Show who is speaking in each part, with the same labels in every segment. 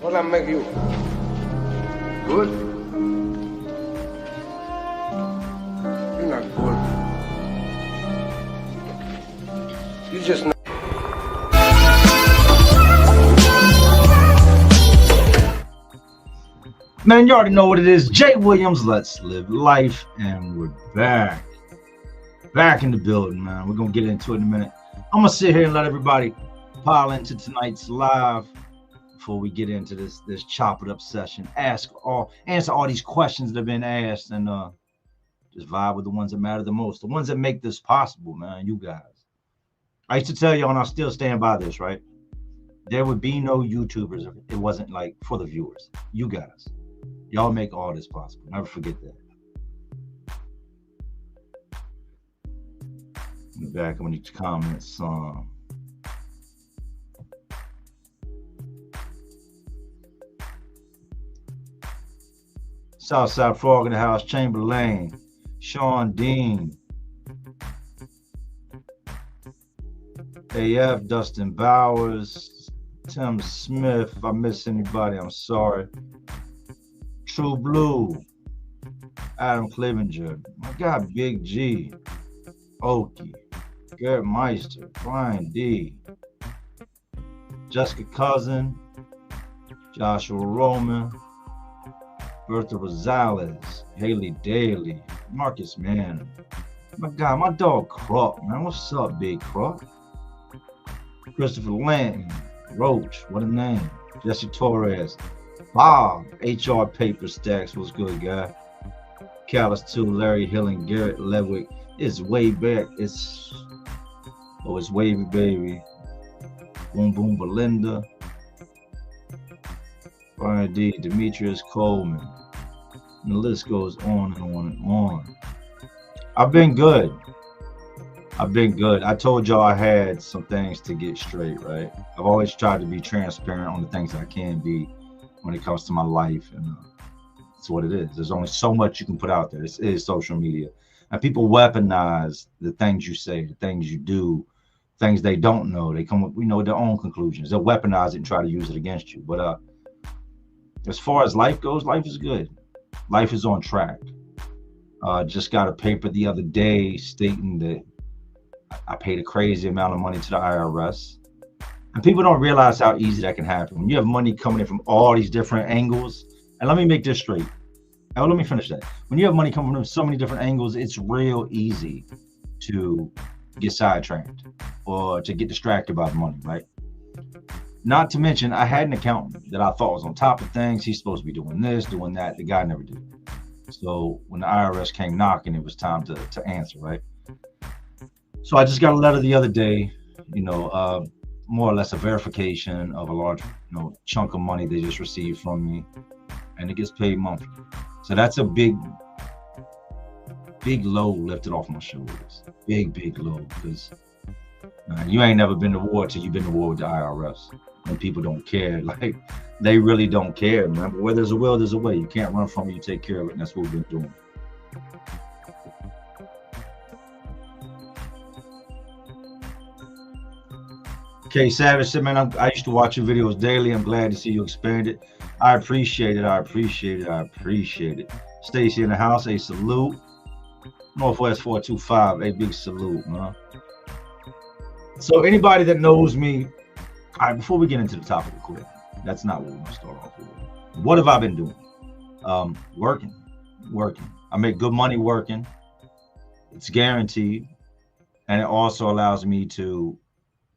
Speaker 1: What I make you? Good? You're not good. You just not.
Speaker 2: Man, you already know what it is. Jay Williams, let's live life. And we're back. Back in the building, man. We're going to get into it in a minute. I'm going to sit here and let everybody pile into tonight's live before we get into this chop it up session. Answer all these questions that have been asked and just vibe with the ones that matter the most. The ones that make this possible, man. You guys. I used to tell y'all, and I'll still stand by this, right? There would be no YouTubers if it wasn't like for the viewers. You guys. Y'all make all this possible. Never forget that. In the back, I'm gonna need your comments. Southside Frog in the house, Chamberlain, Sean Dean, AF, Dustin Bowers, Tim Smith. If I miss anybody, I'm sorry. True Blue, Adam Clevenger, my guy Big G, Okie, Garrett Meister, Brian D, Jessica Cousin, Joshua Roman, Bertha Rosales, Haley Daly, Marcus Mann, my guy, my dog Croc, man. What's up, Big Croc? Christopher Lanton, Roach, what a name. Jesse Torres, Bob, HR Paper Stacks, what's good, guy? Callus 2, Larry Hill and Garrett Ledwick. It's way back. It's Wavy Baby. Boom Boom Belinda. Brian D, Demetrius Coleman. And the list goes on and on and on. I've been good. I told y'all I had some things to get straight, right? I've always tried to be transparent on the things I can be when it comes to my life, and it's what it is. There's only so much you can put out there. This is social media, and people weaponize the things you say, the things you do, things they don't know. They come with, their own conclusions. They'll weaponize it and try to use it against you. But as far as life goes, life is good. Life is on track. Just got a paper the other day stating that I paid a crazy amount of money to the IRS. And people don't realize how easy that can happen. When you have money coming in from all these different angles, and let me make this straight. Now, let me finish that. When you have money coming from so many different angles, it's real easy to get sidetracked or to get distracted by the money, right? Not to mention, I had an accountant that I thought was on top of things. He's supposed to be doing this, doing that. The guy never did. So when the IRS came knocking, it was time to answer, right? So I just got a letter the other day, more or less a verification of a large, chunk of money they just received from me, and it gets paid monthly. So that's a big load lifted off my shoulders. Big load, because you ain't never been to war till you've been to war with the IRS. And people don't care, like they really don't care, man. But where there's a will, there's a way. You can't run from it. You take care of it, and that's what we've been doing. Okay, Savage said, man, I used to watch your videos daily. I'm glad to see you expanded. I appreciate it. Stacy in the house, a salute. Northwest 425, a big salute, man. So anybody that knows me, all right, before we get into the topic quick, that's not what we're gonna start off with. What have I been doing? Working. I make good money working. It's guaranteed. And it also allows me to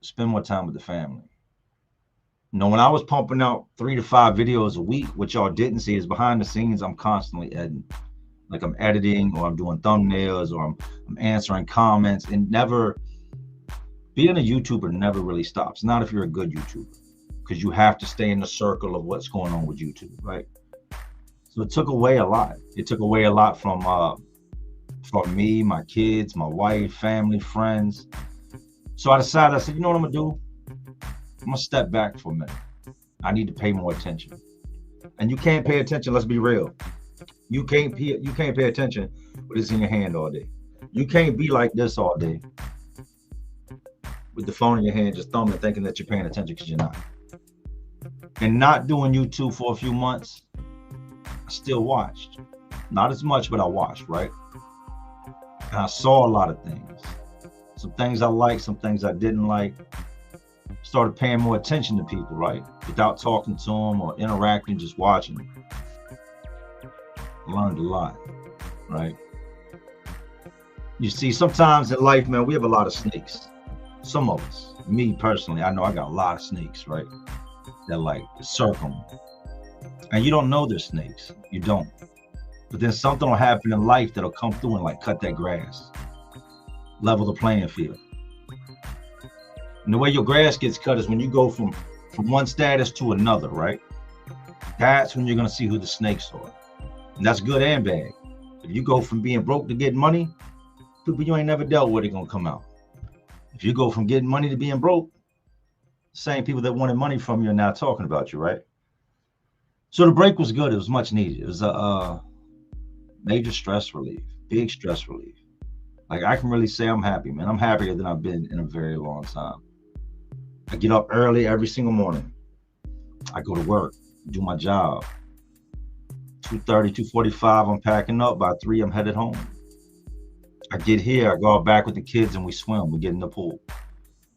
Speaker 2: spend more time with the family. When I was pumping out 3 to 5 videos a week, what y'all didn't see is behind the scenes, I'm constantly editing. Like I'm editing, or I'm doing thumbnails, or I'm answering comments. And being a YouTuber never really stops. Not if you're a good YouTuber, because you have to stay in the circle of what's going on with YouTube, right? So it took away a lot. It took away a lot from me, my kids, my wife, family, friends. So I said, you know what I'm gonna do? I'm gonna step back for a minute. I need to pay more attention. And you can't pay attention, let's be real. You can't pay attention with this in your hand all day. You can't be like this all day with the phone in your hand, just thumbing, thinking that you're paying attention, because you're not. And not doing YouTube for a few months, I still watched. Not as much, but I watched, right? And I saw a lot of things. Some things I liked, some things I didn't like. Started paying more attention to people, right? Without talking to them or interacting, just watching. Learned a lot, right? You see, sometimes in life, man, we have a lot of snakes. Some of us, me personally, I know I got a lot of snakes, right? That like circle me. And you don't know they're snakes. You don't. But then something will happen in life that'll come through and like cut that grass. Level the playing field. And the way your grass gets cut is when you go from one status to another, right? That's when you're going to see who the snakes are. And that's good and bad. If you go from being broke to getting money, people you ain't never dealt with are going to come out. If you go from getting money to being broke, same people that wanted money from you are now talking about you, right? So the break was good. It was much needed. It was a major stress relief, big stress relief. Like I can really say I'm happy, man. I'm happier than I've been in a very long time. I get up early every single morning. I go to work, do my job. 2:30, 2:45, I'm packing up. By 3, I'm headed home. I get here, I go out back with the kids and we swim. We get in the pool.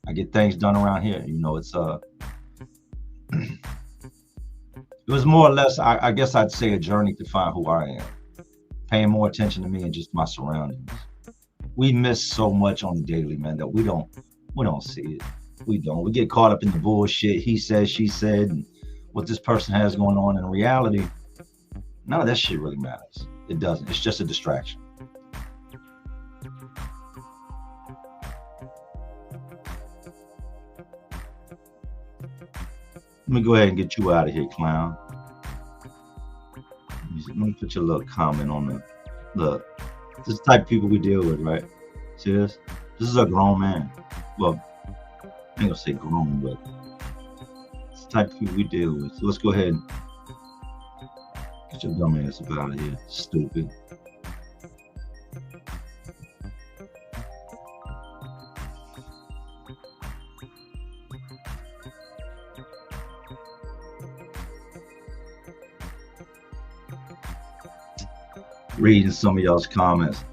Speaker 2: I get things done around here. You know, it's it was more or less, I guess I'd say, a journey to find who I am. Paying more attention to me and just my surroundings. We miss so much on the daily, man, that we don't see it. We don't. We get caught up in the bullshit. He said, she said, and what this person has going on. In reality, none of that shit really matters. It doesn't. It's just a distraction. Let me go ahead and get you out of here, clown. Let me put your little comment on the look. This is the type of people we deal with, right? See this? This is a grown man. Well, I ain't gonna say grown, but it's the type of people we deal with. So let's go ahead and get your dumb ass up out of here, stupid. Reading some of y'all's comments.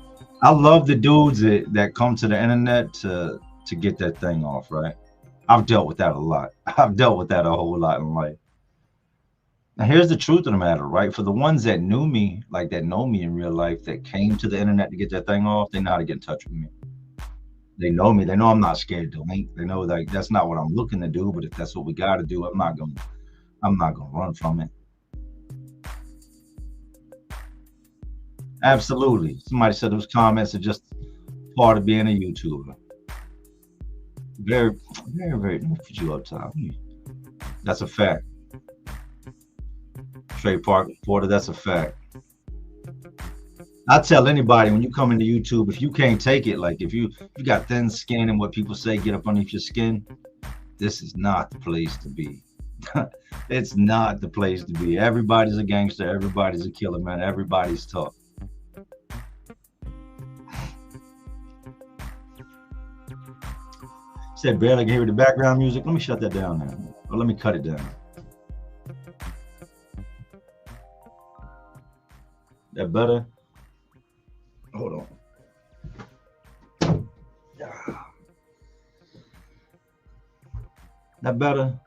Speaker 2: I love the dudes that come to the internet to get that thing off, right? I've dealt with that a lot. I've dealt with that a whole lot in life. Now here's the truth of the matter, right? For the ones that knew me, like that know me in real life, that came to the internet to get that thing off, they know how to get in touch with me. They know me. They know I'm not scared to link. They know like that's not what I'm looking to do, but if that's what we got to do, I'm not gonna run from it. Absolutely. Somebody said those comments are just part of being a YouTuber. Very, very, very. Let me put you up top. That's a fact. Trey Park Porter, that's a fact. I tell anybody when you come into YouTube, if you can't take it, like if you got thin skin and what people say get up underneath your skin, this is not the place to be. It's not the place to be. Everybody's a gangster. Everybody's a killer, man. Everybody's tough. Said barely can hear the background music. Let me shut that down now. Or let me cut it down. That better? Hold on. That better?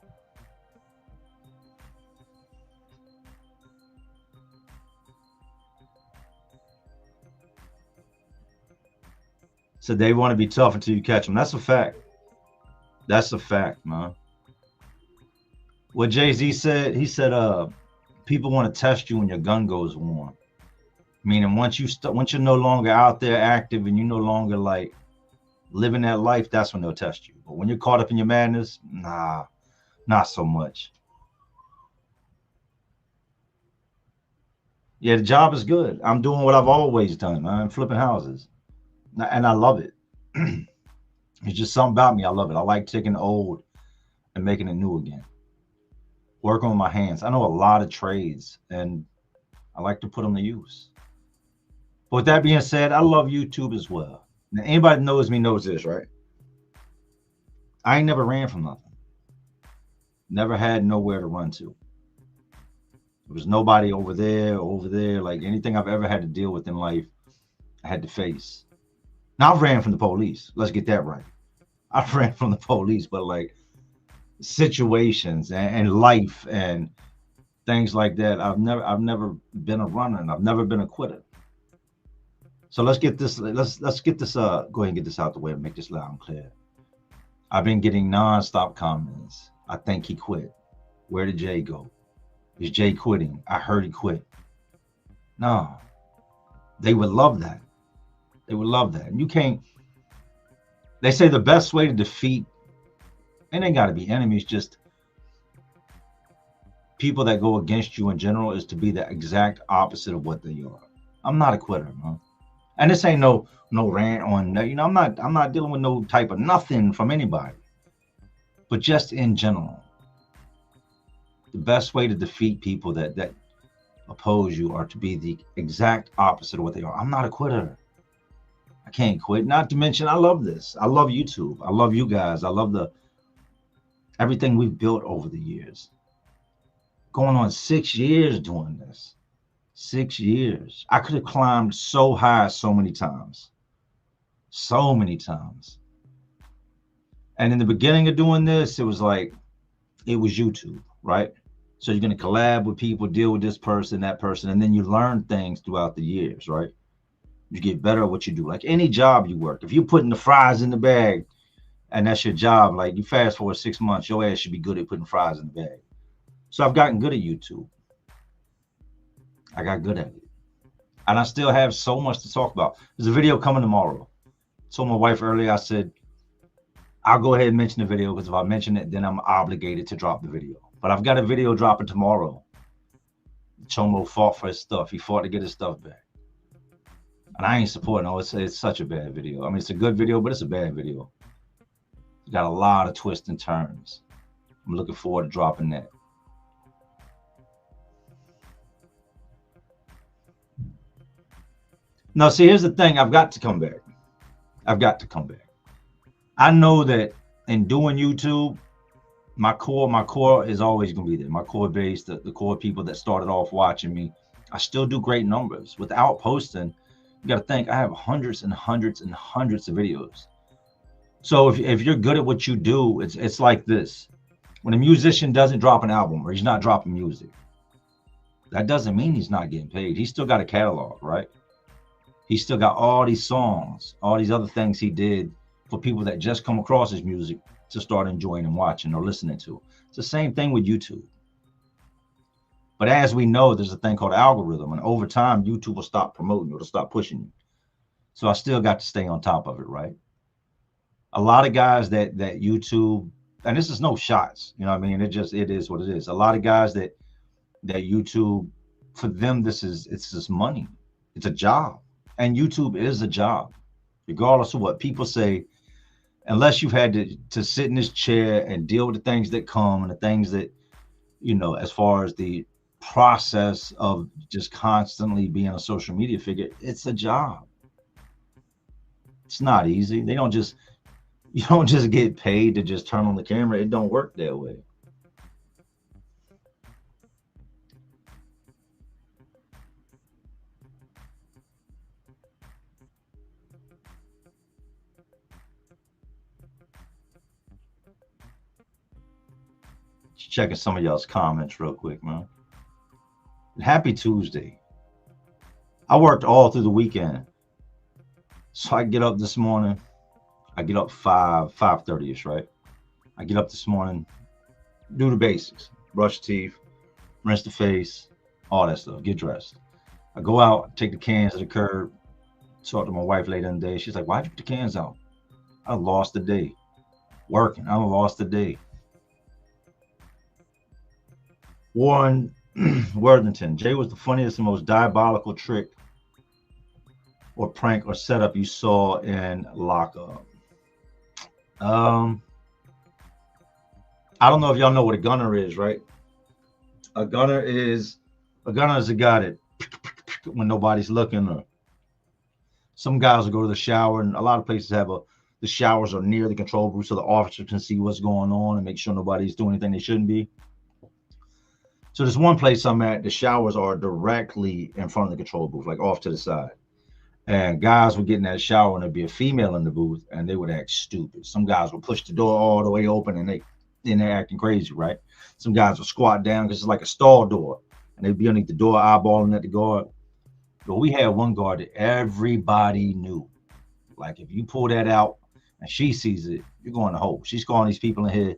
Speaker 2: So they want to be tough until you catch them. That's a fact. That's a fact, man. What Jay-Z said, he said, people want to test you when your gun goes warm. Meaning once you're no longer out there active and you no longer like living that life, that's when they'll test you. But when you're caught up in your madness, nah, not so much. Yeah, the job is good. I'm doing what I've always done. I'm flipping houses. And I love it. It's just something about me. I love it. I like taking old and making it new again. Working with my hands. I know a lot of trades and I like to put them to use. But with that being said, I love YouTube as well. Now, anybody that knows me knows this, right? I ain't never ran from nothing. Never had nowhere to run to. There was nobody over there, like anything I've ever had to deal with in life, I had to face. Now I've ran from the police. Let's get that right. I've ran from the police, but like situations and life and things like that. I've never been a runner, and I've never been a quitter. So let's get this. Let's get this. Go ahead and get this out the way and make this loud and clear. I've been getting nonstop comments. I think he quit. Where did Jay go? Is Jay quitting? I heard he quit. No, they would love that. They would love that. And you can't. They say the best way to defeat, and they got to be enemies, just people that go against you in general, is to be the exact opposite of what they are. I'm not a quitter, man. And this ain't no rant on, you know, I'm not dealing with no type of nothing from anybody. But just in general, the best way to defeat people that oppose you are to be the exact opposite of what they are. I'm not a quitter. I can't quit. Not to mention, I love this. I love YouTube. I love you guys. I love everything we've built over the years. Going on 6 years doing this. 6 years. I could have climbed so high so many times. So many times. And in the beginning of doing this, it was like, it was YouTube, right? So you're going to collab with people, deal with this person, that person, and then you learn things throughout the years, right? You get better at what you do. Like any job you work, if you're putting the fries in the bag and that's your job, like you fast forward 6 months, your ass should be good at putting fries in the bag. So I've gotten good at YouTube. I got good at it. And I still have so much to talk about. There's a video coming tomorrow. I told my wife earlier, I said, I'll go ahead and mention the video, because if I mention it, then I'm obligated to drop the video. But I've got a video dropping tomorrow. Chomo fought for his stuff. He fought to get his stuff back. And I ain't supporting it. It's such a bad video. I mean, it's a good video, but it's a bad video. It's got a lot of twists and turns. I'm looking forward to dropping that. Now, see, here's the thing. I've got to come back. I've got to come back. I know that in doing YouTube, my core is always going to be there. My core base, the core people that started off watching me, I still do great numbers. Without posting, you got to think, I have hundreds and hundreds and hundreds of videos. So if you're good at what you do, it's like this. When a musician doesn't drop an album, or he's not dropping music, that doesn't mean he's not getting paid. He's still got a catalog, right? He's still got all these songs, all these other things he did for people that just come across his music to start enjoying and watching or listening to. It's the same thing with YouTube. But as we know, there's a thing called algorithm, and over time, YouTube will stop promoting you, it'll stop pushing you. So I still got to stay on top of it, right? A lot of guys that YouTube, and this is no shots, you know what I mean? It is what it is. A lot of guys that YouTube, for them, it's just money. It's a job. And YouTube is a job, regardless of what people say. Unless you've had to sit in this chair and deal with the things that come and the things that, you know, as far as the process of just constantly being a social media figure, it's a job. It's not easy. You don't just get paid to just turn on the camera. It don't work that way. Checking some of y'all's comments real quick, man. Happy Tuesday. I worked all through the weekend. So I get up this morning. I get up 5:30ish, right? I get up this morning, do the basics, brush teeth, rinse the face, all that stuff, get dressed. I go out, take the cans to the curb, talk to my wife later in the day. She's like, why'd you put the cans out? I lost the day. Working, I lost the day. Warren Worthington, Jay was the funniest and most diabolical trick or prank or setup you saw in lockup. I don't know if y'all know what a gunner is, right? A gunner is a guy that when nobody's looking, or some guys will go to the shower, and a lot of places have the showers are near the control booth so the officer can see what's going on and make sure nobody's doing anything they shouldn't be. So there's one place I'm at, the showers are directly in front of the control booth, like off to the side. And guys would get in that shower and there'd be a female in the booth and they would act stupid. Some guys would push the door all the way open and they're acting crazy, right? Some guys would squat down because it's like a stall door and they'd be underneath the door eyeballing at the guard. But we had one guard that everybody knew. Like if you pull that out and she sees it, you're going to hole. She's calling these people in here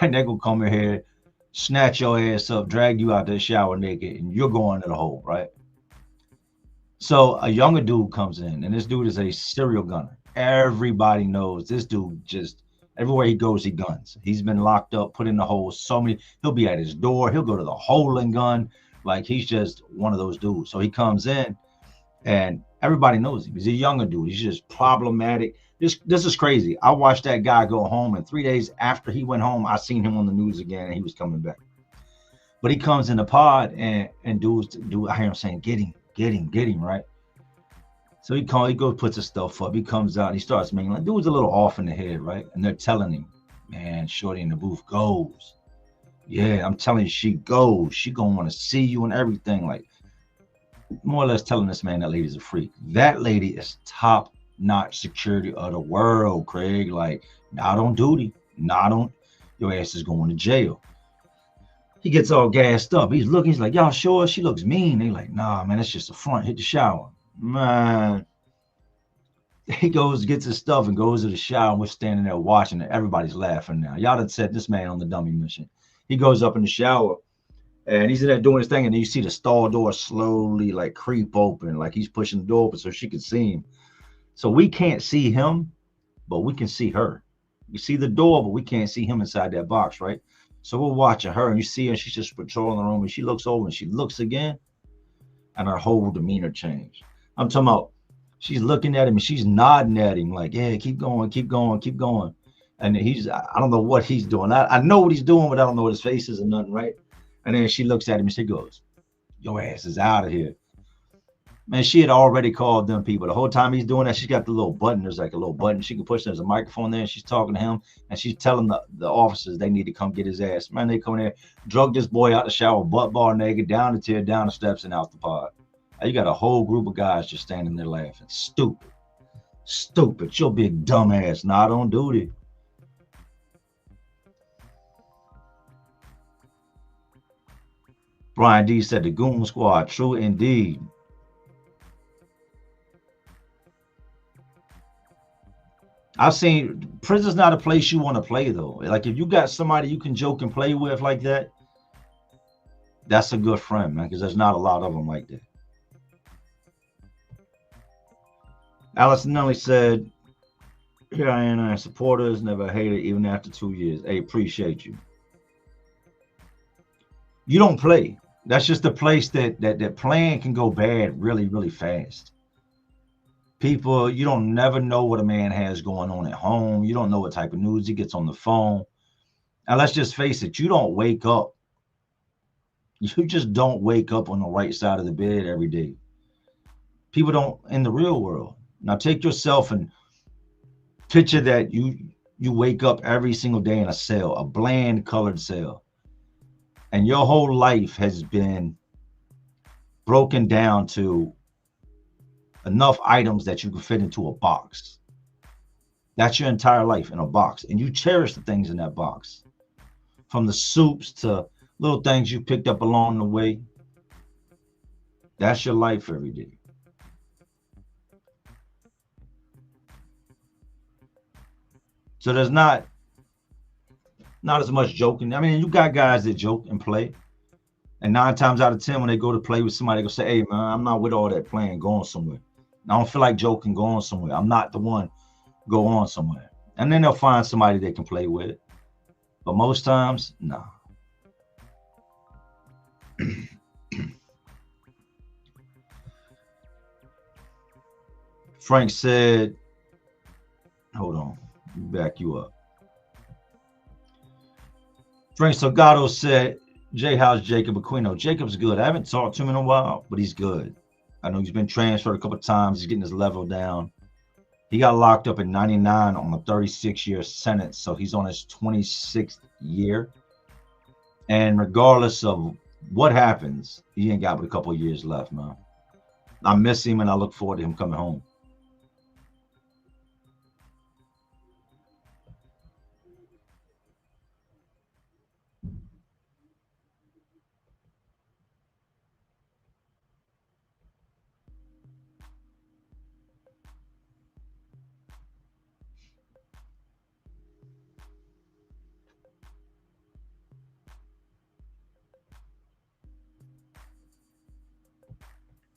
Speaker 2: and they're going to come in here, snatch your ass up, drag you out the shower naked, and you're going to the hole, right? So a younger dude comes in, and this dude is a serial gunner. Everybody knows this dude just, everywhere he goes, he guns. He's been locked up, put in the hole so many, he'll be at his door, he'll go to the hole and gun. Like he's just one of those dudes. So he comes in and everybody knows him. He's a younger dude. He's just problematic. This is crazy. I watched that guy go home, and 3 days after he went home, I seen him on the news again and he was coming back. But he comes in the pod and dudes, I hear him saying, get him, right? So he goes, puts his stuff up. He comes out, he starts making, like, dude's a little off in the head, right? And they're telling him, man, shorty in the booth goes. Yeah, I'm telling you, she goes. She gonna want to see you and everything. Like, more or less telling this man that lady's a freak. That lady is top-notch security of the world, Craig. Like, not on duty, not on, your ass is going to jail. He gets all gassed up. He's looking, he's like, y'all sure? She looks mean. They like, nah, man, that's just the front. Hit the shower. Man. He goes, gets his stuff and goes to the shower, and we're standing there watching it. Everybody's laughing now. Y'all done set this man on the dummy mission. He goes up in the shower and he's in there doing his thing, and then you see the stall door slowly like creep open, like he's pushing the door open so she can see him. So we can't see him, but we can see her. We see the door, but we can't see him inside that box, right? So we're watching her, and you see her, she's just patrolling the room, and she looks over and she looks again, and her whole demeanor changed. I'm talking about, she's looking at him and she's nodding at him like, yeah, keep going, keep going, keep going. And I don't know what he's doing. I know what he's doing, but I don't know what his face is or nothing, right? And then she looks at him and she goes, your ass is out of here. Man, she had already called them people. The whole time he's doing that, she's got the little button. There's like a little button she can push. There's a microphone there, and she's talking to him, and she's telling the officers they need to come get his ass. Man, they come in there, drug this boy out the shower, butt bar naked, down the tier, down the steps, and out the pod. And you got a whole group of guys just standing there laughing. Stupid. Stupid. Your big dumb ass not on duty. Brian D said the Goon Squad. True indeed. I've seen prison's not a place you want to play though. Like if you got somebody you can joke and play with like that, that's a good friend, man, because there's not a lot of them like that. Alice Nelly said, here I am, supporters, never hated even after 2 years. Hey, appreciate you. You don't play. That's just a place that playing can go bad really, really fast. People, you don't never know what a man has going on at home. You don't know what type of news he gets on the phone. And let's just face it, you don't wake up. You just don't wake up on the right side of the bed every day. People don't in the real world. Now take yourself and picture that you wake up every single day in a cell, a bland colored cell. And your whole life has been broken down to enough items that you can fit into a box. That's your entire life in a box. And you cherish the things in that box. From the soups to little things you picked up along the way. That's your life every day. So there's not as much joking. I mean, you got guys that joke and play. And 9 times out of 10, when they go to play with somebody, they go say, hey, man, I'm not with all that playing, going somewhere. I don't feel like joking, going somewhere. I'm not the one go on somewhere. And then they'll find somebody they can play with. But most times, no. Frank said, hold on, back you up. Frank Salgado said, Jay, how's Jacob Aquino? Jacob's good. I haven't talked to him in a while, but he's good. I know he's been transferred a couple of times. He's getting his level down. He got locked up in 99 on a 36-year sentence, so he's on his 26th year. And regardless of what happens, he ain't got but a couple of years left, man. I miss him, and I look forward to him coming home.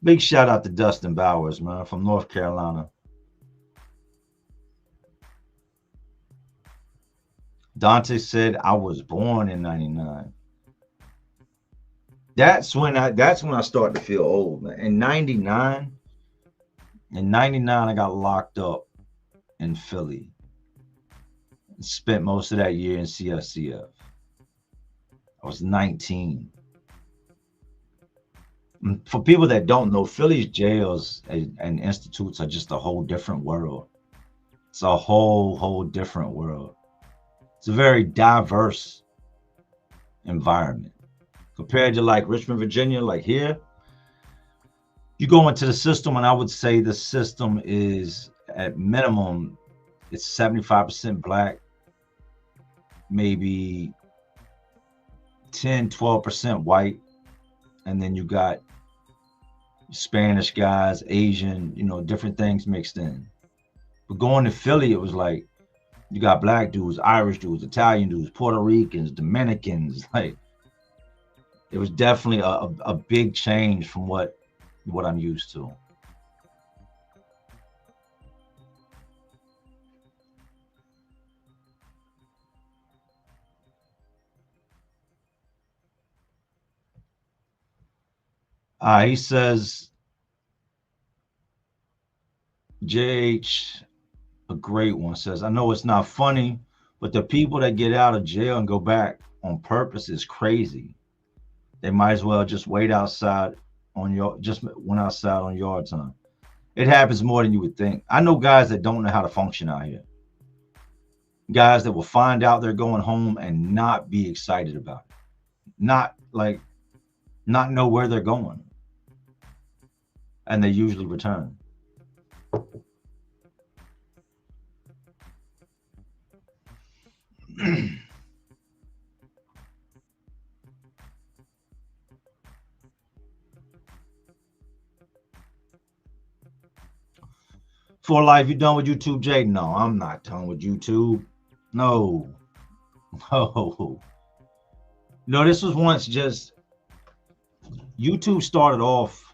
Speaker 2: Big shout out to Dustin Bowers, man, from North Carolina. Dante said, I was born in 99. That's when I started to feel old, man. In 99, I got locked up in Philly. Spent most of that year in CFCF. I was 19. For people that don't know, Philly's jails and institutes are just a whole different world. It's a whole different world. It's a very diverse environment compared to like Richmond, Virginia. Like here, you go into the system, and I would say the system is at minimum, it's 75% black, maybe 10-12% white, and then you got Spanish guys, Asian, different things mixed in. But going to Philly, it was like you got black dudes, Irish dudes, Italian dudes, Puerto Ricans, Dominicans. Like it was definitely a big change from what I'm used to. He says, JH, a great one, says, I know it's not funny, but the people that get out of jail and go back on purpose is crazy. They might as well just wait outside went outside on yard time. It happens more than you would think. I know guys that don't know how to function out here. Guys that will find out they're going home and not be excited about it. Not know where they're going. And they usually return. For life, you done with YouTube, Jay? No, I'm not done with YouTube. No. This was once just YouTube started off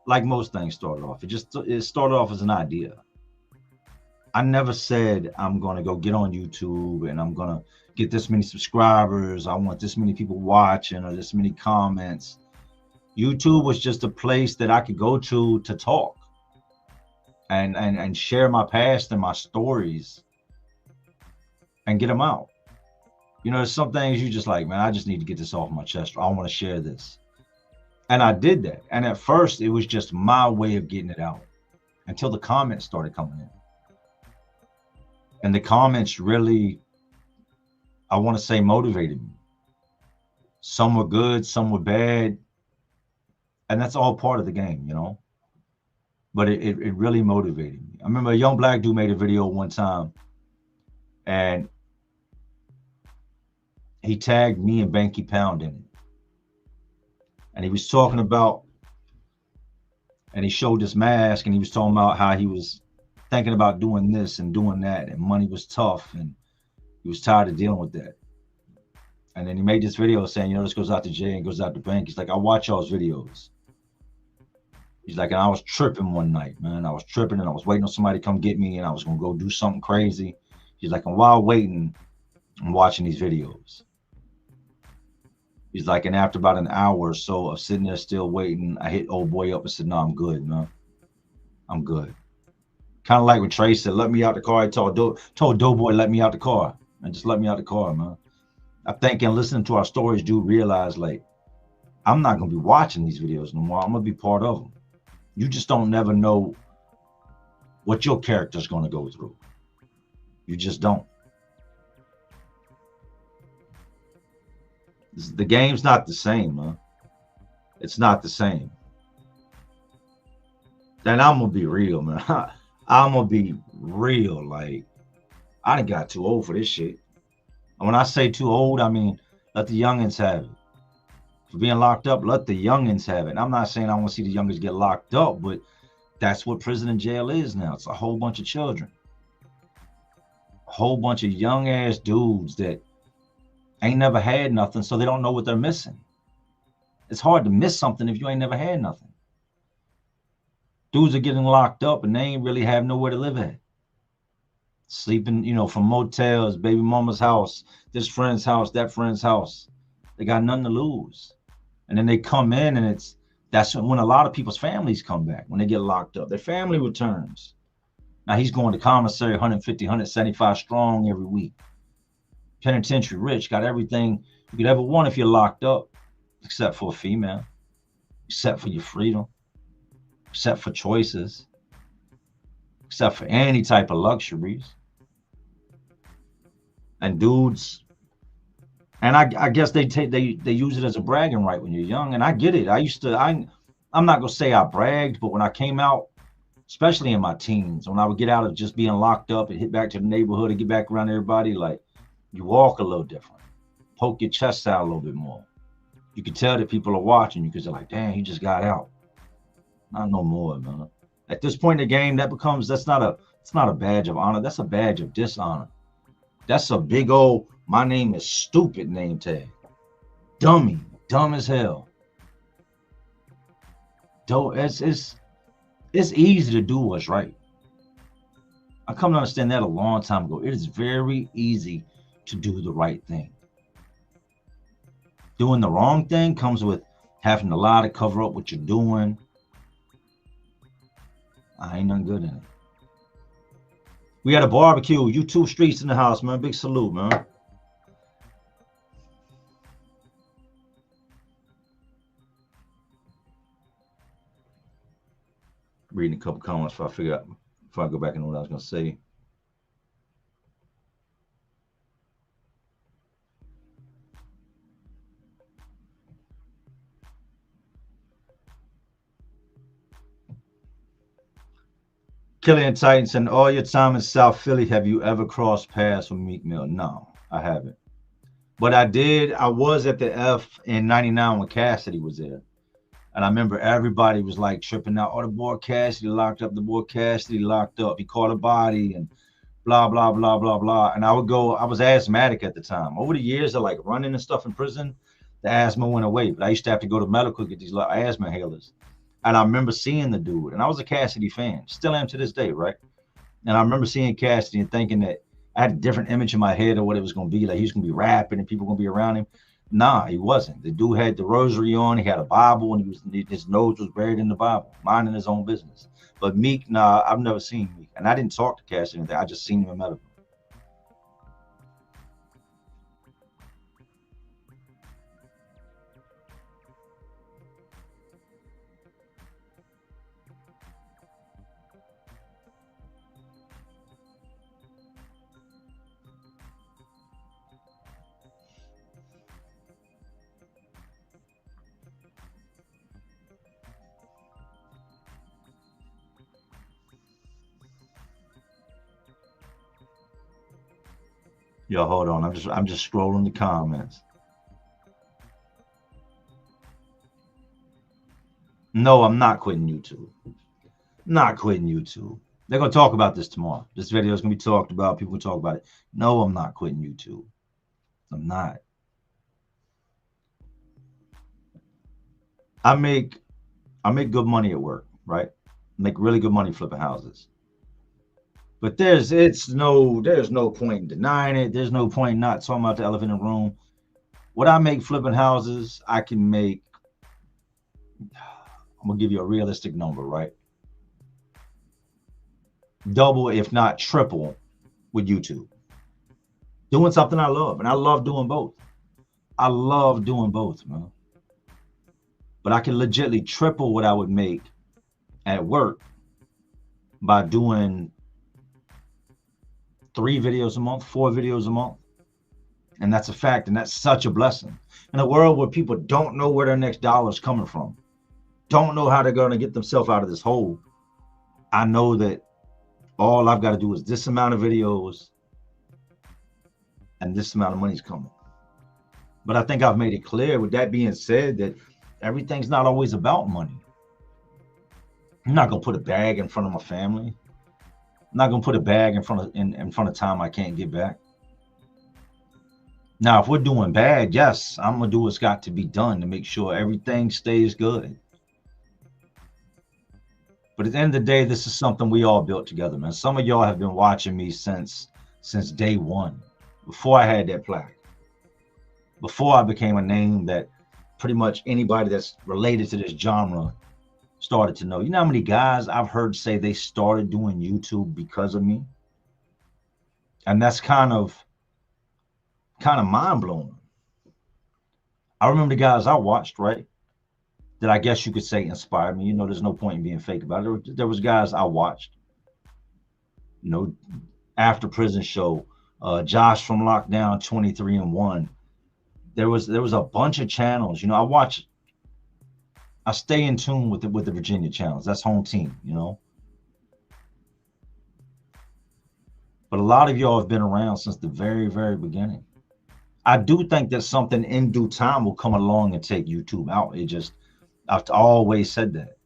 Speaker 2: like most things started off. It started off as an idea. I never said I'm gonna go get on YouTube and I'm gonna get this many subscribers. I want this many people watching or this many comments. YouTube was just a place that I could go to talk and share my past and my stories and get them out. There's some things you just like, man, I just need to get this off my chest. I want to share this. And I did that. And at first, it was just my way of getting it out until the comments started coming in. And the comments really, I want to say, motivated me. Some were good, some were bad. And that's all part of the game, But it really motivated me. I remember a young black dude made a video one time, and he tagged me and Banky Pound in it. And he was talking about, and he showed this mask, and he was talking about how he was thinking about doing this and doing that, and money was tough, and he was tired of dealing with that. And then he made this video saying, this goes out to Jay and goes out to Bank. He's like, I watch y'all's videos. He's like, and I was tripping one night, man. I was tripping, and I was waiting on somebody to come get me, and I was going to go do something crazy. He's like, and while waiting, I'm watching these videos. He's like, and after about an hour or so of sitting there still waiting, I hit old boy up and said, no, I'm good, man. I'm good. Kind of like when Trey said, let me out the car. I told Doughboy, let me out the car. And just let me out the car, man. I think in listening to our stories, dude realized, like, I'm not going to be watching these videos no more. I'm going to be part of them. You just don't never know what your character's going to go through. You just don't. The game's not the same, man. It's not the same. Then I'm gonna be real, man. I'm gonna be real. Like, I done got too old for this shit. And when I say too old, I mean let the youngins have it. For being locked up, let the youngins have it. And I'm not saying I want to see the youngins get locked up, but that's what prison and jail is now. It's a whole bunch of children. A whole bunch of young ass dudes that ain't never had nothing, so they don't know what they're missing. It's hard to miss something if you ain't never had nothing. Dudes are getting locked up and they ain't really have nowhere to live at. Sleeping, you know, from motels, baby mama's house, this friend's house, that friend's house. They got nothing to lose. And then they come in, and that's when a lot of people's families come back, when they get locked up. Their family returns. Now he's going to commissary 150, 175 strong every week. Penitentiary rich, got everything you could ever want if you're locked up, except for a female, except for your freedom, except for choices, except for any type of luxuries. And dudes, and I guess they use it as a bragging right when you're young, and I get it. I'm not gonna say I bragged, but when I came out, especially in my teens, when I would get out of just being locked up and hit back to the neighborhood and get back around everybody, like, you walk a little different, poke your chest out a little bit more. You can tell that people are watching you because they're like, damn, he just got out. Not no more, man. At this point in the game, it's not a badge of honor. That's a badge of dishonor. That's a big old, my name is stupid name tag. Dummy, dumb as hell. It's easy to do what's right. I come to understand that a long time ago. It is very easy to do the right thing. Doing the wrong thing comes with having to lie to cover up what you're doing. I ain't nothing good in it. We had a barbecue. YouTube Streets in the house, man. Big salute, man. Reading a couple comments before I go back and know what I was gonna say. Killian Titans, and all your time in South Philly, have you ever crossed paths with Meek Mill? No, I haven't. But I did. I was at the F in '99 when Cassidy was there. And I remember everybody was like tripping out. Oh, the boy Cassidy locked up. The boy Cassidy locked up. He caught a body and blah, blah, blah, blah, blah. And I was asthmatic at the time. Over the years of like running and stuff in prison, the asthma went away. But I used to have to go to medical to get these asthma inhalers. And I remember seeing the dude, and I was a Cassidy fan, still am to this day, right? And I remember seeing Cassidy and thinking that I had a different image in my head of what it was going to be. Like he was going to be rapping and people were going to be around him. Nah, he wasn't. The dude had the rosary on. He had a Bible, and his nose was buried in the Bible, minding his own business. But Meek, nah, I've never seen Meek. And I didn't talk to Cassidy or anything. I just seen him in medical. Yo, hold on. I'm just scrolling the comments. No, I'm not quitting YouTube. Not quitting YouTube. They're gonna talk about this tomorrow. This video is gonna be talked about. People will talk about it. No, I'm not quitting YouTube. I'm not. I make good money at work, right? Make really good money flipping houses. But there's no point in denying it. There's no point in not talking about the elephant in the room. What I make flipping houses, I can make, I'm gonna give you a realistic number, right? Double, if not triple, with YouTube. Doing something I love, and I love doing both. I love doing both, man. But I can legitimately triple what I would make at work by doing 3 videos a month, 4 videos a month. And that's a fact. And that's such a blessing. In a world where people don't know where their next dollar is coming from, don't know how they're going to get themselves out of this hole, I know that all I've got to do is this amount of videos and this amount of money's coming. But I think I've made it clear, with that being said, that everything's not always about money. I'm not going to put a bag in front of my family. I'm not going to put a bag in front of time I can't get back. Now, if we're doing bad, yes, I'm going to do what's got to be done to make sure everything stays good. But at the end of the day, this is something we all built together, man. Some of y'all have been watching me since day one, before I had that plaque, before I became a name that pretty much anybody that's related to this genre started to know. You know how many guys I've heard say they started doing YouTube because of me? And that's kind of mind-blowing. I remember the guys I watched, right, that I guess you could say inspired me. You know, there's no point in being fake about it. There was guys I watched, you know, After Prison Show, Josh from Lockdown, 23-1. There was a bunch of channels. You know, I stay in tune with the Virginia channels. That's home team, you know. But a lot of y'all have been around since the very, very beginning. I do think that something in due time will come along and take YouTube out. I've always said that.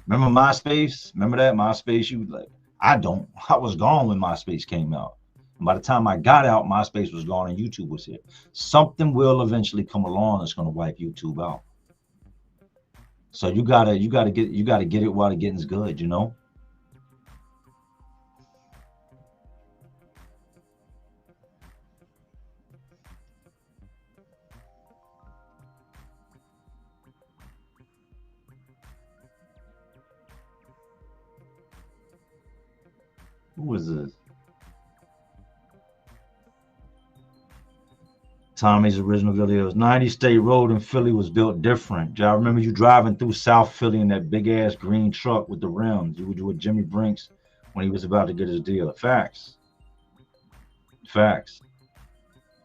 Speaker 2: Remember MySpace? Remember that MySpace? You like, I was gone when MySpace came out. And by the time I got out, MySpace was gone and YouTube was here. Something will eventually come along that's going to wipe YouTube out. So you gotta get it while the getting's good, you know. Who was this? Tommy's original videos. 90 State Road in Philly was built different. I remember you driving through South Philly in that big ass green truck with the rims. You were with Jimmy Brinks when he was about to get his deal. Facts. Facts.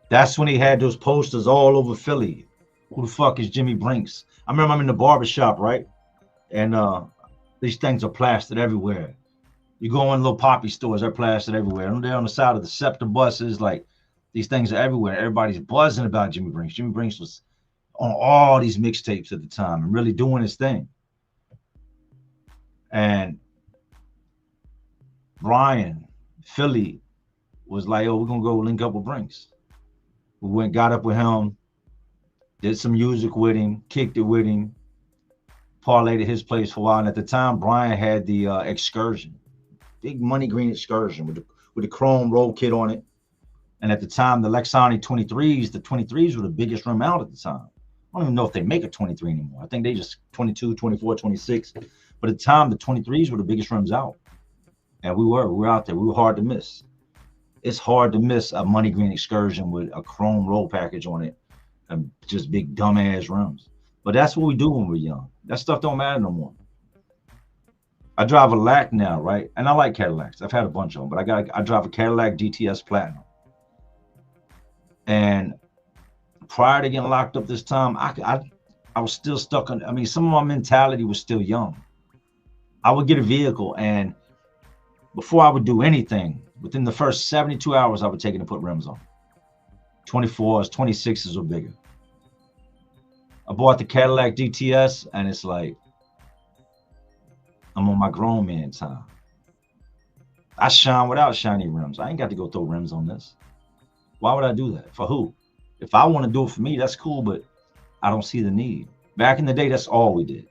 Speaker 2: That's when he had those posters all over Philly. Who the fuck is Jimmy Brinks? I remember I'm in the barbershop, right? And these things are plastered everywhere. You go in little poppy stores, they're plastered everywhere. And they're on the side of the SEPTA buses, like these things are everywhere. Everybody's buzzing about Jimmy Brinks. Jimmy Brinks was on all these mixtapes at the time and really doing his thing. And Brian, Philly, was like, oh, we're going to go link up with Brinks. We went, got up with him, did some music with him, kicked it with him, parlayed at his place for a while. And at the time, Brian had the Excursion. Big money green Excursion with the chrome roll kit on it. And at the time, the Lexani 23s, the 23s were the biggest rim out at the time. I don't even know if they make a 23 anymore. I think they just 22, 24, 26. But at the time, the 23s were the biggest rims out. And we were out there. We were hard to miss. It's hard to miss a money green Excursion with a chrome roll package on it and just big dumbass rims. But that's what we do when we're young. That stuff don't matter no more. I drive a Lac now, right? And I like Cadillacs. I've had a bunch of them, but I drive a Cadillac DTS Platinum. And prior to getting locked up this time, I was still stuck on. I mean, some of my mentality was still young. I would get a vehicle, and before I would do anything, within the first 72 hours, I would take it and put rims on. 24s, 26s or bigger. I bought the Cadillac DTS, and it's like, I'm on my grown man time. I shine without shiny rims. I ain't got to go throw rims on this. Why would I do that? For who? If I want to do it for me, that's cool, but I don't see the need. Back in the day, that's all we did.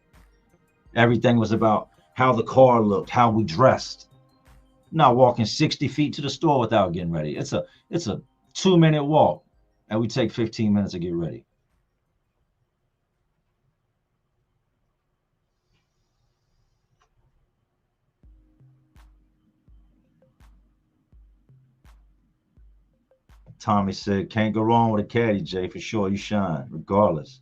Speaker 2: Everything was about how the car looked, how we dressed. Not walking 60 feet to the store without getting ready. It's a 2-minute walk, and we take 15 minutes to get ready. Tommy said, can't go wrong with a caddy, Jay, for sure. You shine, regardless.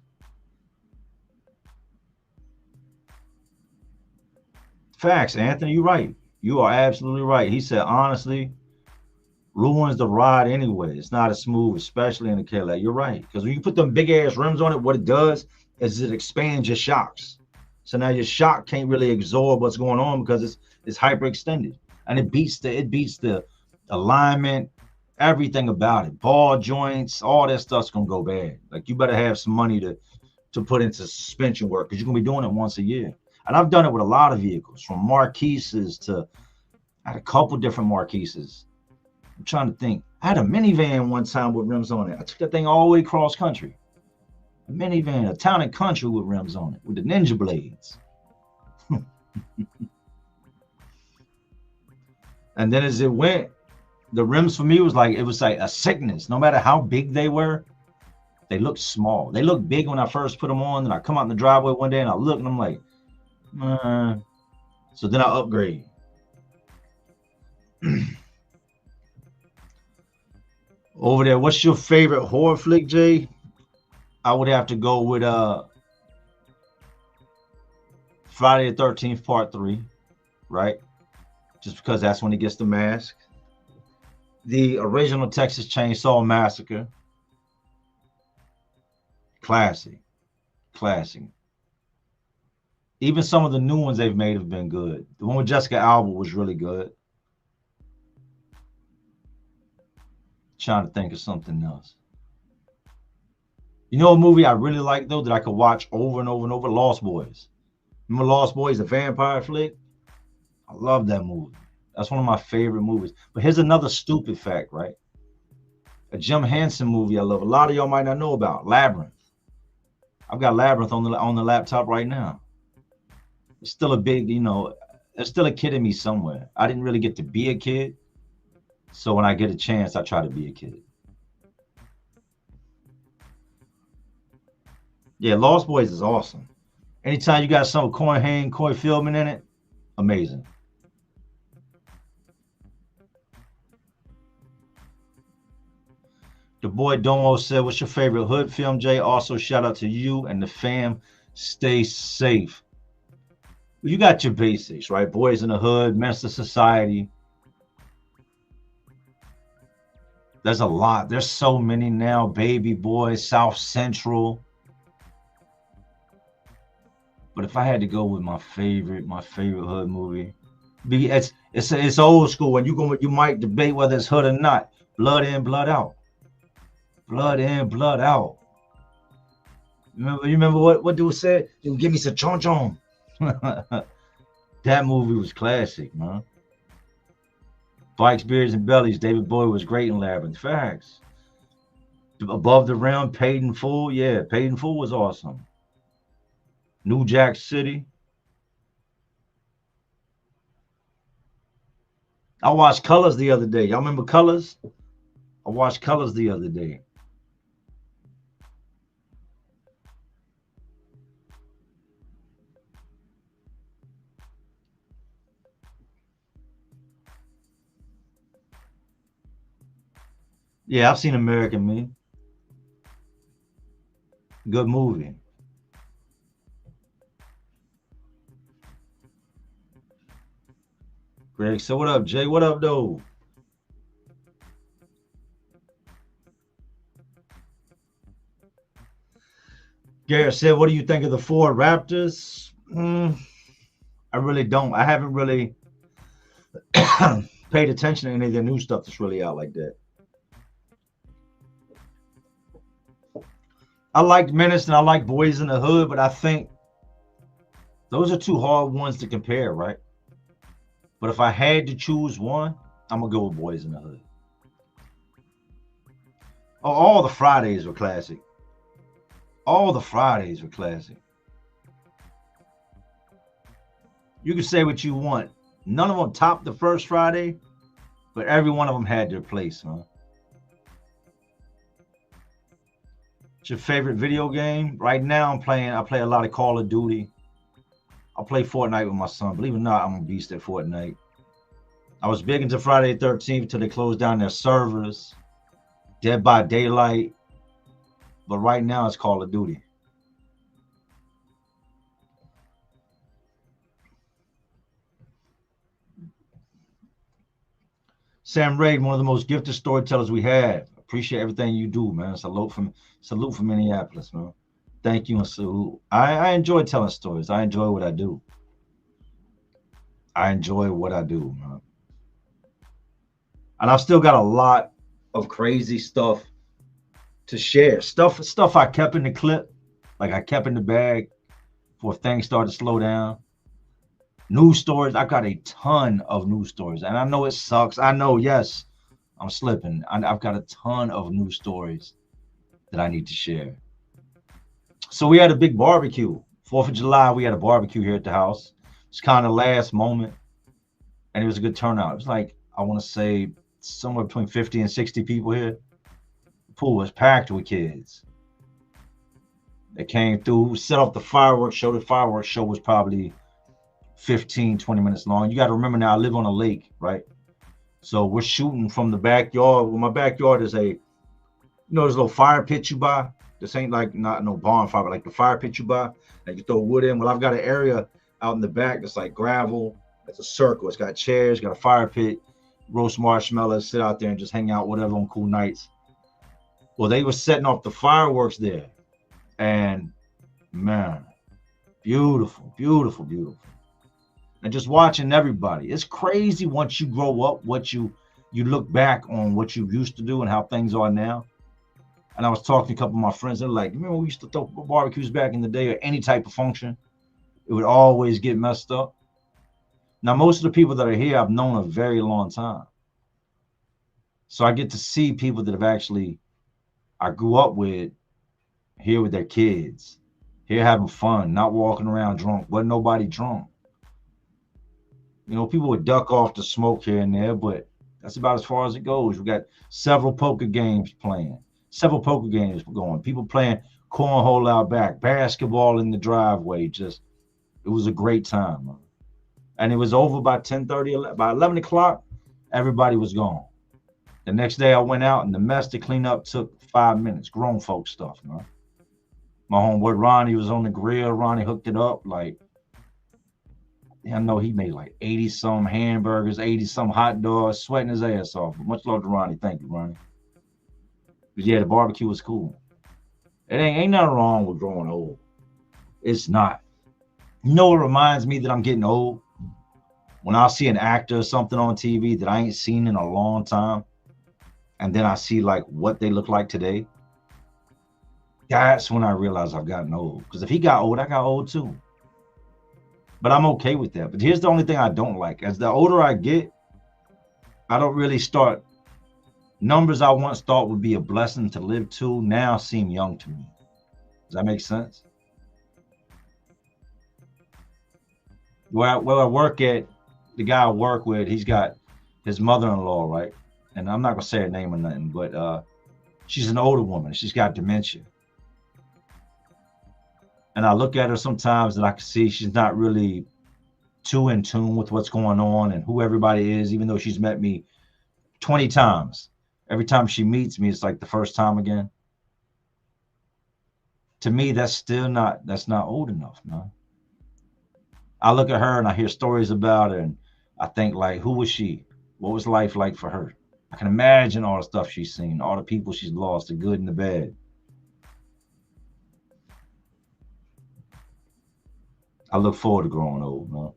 Speaker 2: Facts, Anthony, you're right. You are absolutely right. He said, honestly, ruins the ride anyway. It's not as smooth, especially in the Cadillac. You're right. Because when you put them big ass rims on it, what it does is it expands your shocks. So now your shock can't really absorb what's going on because it's hyperextended. And it beats the alignment, everything about it. Ball joints, all that stuff's gonna go bad. Like you better have some money to put into suspension work because you're gonna be doing it once a year. And I've done it with a lot of vehicles, from Marquises to I had a couple different Marquises. I'm trying to think. I had a minivan one time with rims on it. I took that thing all the way cross country. A minivan, a town and country with rims on it, with the Ninja blades. And then as it went, the rims for me was like, it was like a sickness. No matter how big they were, they looked small. They looked big when I first put them on. And I come out in the driveway one day and I look and I'm like, so then I upgrade. Over there, what's your favorite horror flick, Jay? I would have to go with Friday the 13th Part 3, right? Just because that's when he gets the mask. The original Texas Chainsaw Massacre. Classic. Even some of the new ones they've made have been good. The one with Jessica Alba was really good. Trying to think of something else. You know a movie I really like though that I could watch over and over and over? Lost Boys. Remember Lost Boys, the vampire flick? I love that movie. That's one of my favorite movies. But here's another stupid fact, right? A Jim Henson movie I love. A lot of y'all might not know about. Labyrinth. I've got Labyrinth on the laptop right now. It's still a big, there's still a kid in me somewhere. I didn't really get to be a kid. So when I get a chance, I try to be a kid. Yeah, Lost Boys is awesome. Anytime you got some Coy Philbin in it, amazing. The boy Domo said, what's your favorite hood film, Jay? Also, shout out to you and the fam. Stay safe. You got your basics, right? Boys in the Hood, Menace to Society. There's a lot. There's so many now. Baby Boys, South Central. But if I had to go with my favorite hood movie, it's old school. When you might debate whether it's hood or not. Blood in, blood out. Blood in, blood out. You remember what dude said? Give me some chon chon. That movie was classic, man. Bikes, Beards, and Bellies. David Bowie was great in Labyrinth. Facts. Above the Rim, Paid in Full. Yeah, Paid in Full was awesome. New Jack City. I watched Colors the other day. Y'all remember Colors? I watched Colors the other day. Yeah, I've seen American Me. Good movie. Greg, so what up, Jay? What up, though? Garrett said, what do you think of the Ford Raptors? I really don't. I haven't really paid attention to any of their new stuff that's really out like that. I liked Menace and I like Boys in the Hood, but I think those are two hard ones to compare, right? But if I had to choose one, I'm going to go with Boys in the Hood. Oh, all the Fridays were classic. All the Fridays were classic. You can say what you want. None of them topped the first Friday, but every one of them had their place, huh? What's your favorite video game? Right now I play a lot of Call of Duty. I play Fortnite with my son. Believe it or not, I'm a beast at Fortnite. I was big into Friday the 13th until they closed down their servers. Dead by Daylight. But right now it's Call of Duty. Sam Raid, one of the most gifted storytellers we have. Appreciate everything you do, man. Salute from Minneapolis, man. Thank you and salute. I enjoy telling stories. I enjoy what I do. I enjoy what I do, man. And I've still got a lot of crazy stuff to share. Stuff I kept in the clip, like I kept in the bag before things started to slow down. News stories. I got a ton of news stories, and I know it sucks. I know, yes, I'm slipping. I've got a ton of news stories that I need to share. So we had a big barbecue. 4th of July, we had a barbecue here at the house. It's kind of last moment, and it was a good turnout. It was like, I want to say, somewhere between 50 and 60 people here. The pool was packed with kids. They came through, set up the fireworks show. The fireworks show was probably 15, 20 minutes long. You got to remember now, I live on a lake, right? So we're shooting from the backyard. Well, my backyard is there's a little fire pit you buy. This ain't like not no bonfire, but like the fire pit you buy that you throw wood in. Well, I've got an area out in the back that's like gravel. It's a circle. It's got chairs, got a fire pit, roast marshmallows, sit out there and just hang out, whatever, on cool nights. Well, they were setting off the fireworks there. And man, beautiful, beautiful, beautiful. And just watching everybody. It's crazy once you grow up, what you look back on what you used to do and how things are now. And I was talking to a couple of my friends. They're like, remember we used to throw barbecues back in the day or any type of function? It would always get messed up. Now, most of the people that are here, I've known a very long time. So I get to see people that I grew up with, here with their kids, here having fun, not walking around drunk. Wasn't nobody drunk. People would duck off the smoke here and there, but that's about as far as it goes. We got several poker games playing. Several poker games going. People playing cornhole out back, basketball in the driveway. It was a great time, man. And it was over by 10:30, by 11 o'clock, everybody was gone. The next day I went out and the mess to clean up took 5 minutes. Grown folk stuff, man. My homeboy Ronnie was on the grill. Ronnie hooked it up. Like, I know he made like 80-some hamburgers, 80-some hot dogs, sweating his ass off. But much love to Ronnie. Thank you, Ronnie. But yeah, the barbecue was cool. It ain't nothing wrong with growing old. It's not. You know what reminds me that I'm getting old? When I see an actor or something on TV that I ain't seen in a long time, and then I see like what they look like today, that's when I realize I've gotten old. Because if he got old, I got old too. But I'm okay with that. But here's the only thing I don't like. As the older I get, I don't really start. Numbers I once thought would be a blessing to live to now seem young to me. Does that make sense? Where I work at, the guy I work with, he's got his mother-in-law, right? And I'm not going to say her name or nothing, but she's an older woman. She's got dementia. And I look at her sometimes and I can see she's not really too in tune with what's going on and who everybody is, even though she's met me 20 times. Every time she meets me, it's like the first time again. To me, that's not old enough, man. I look at her and I hear stories about her and I think like, who was she? What was life like for her? I can imagine all the stuff she's seen, all the people she's lost, the good and the bad. I look forward to growing old, man.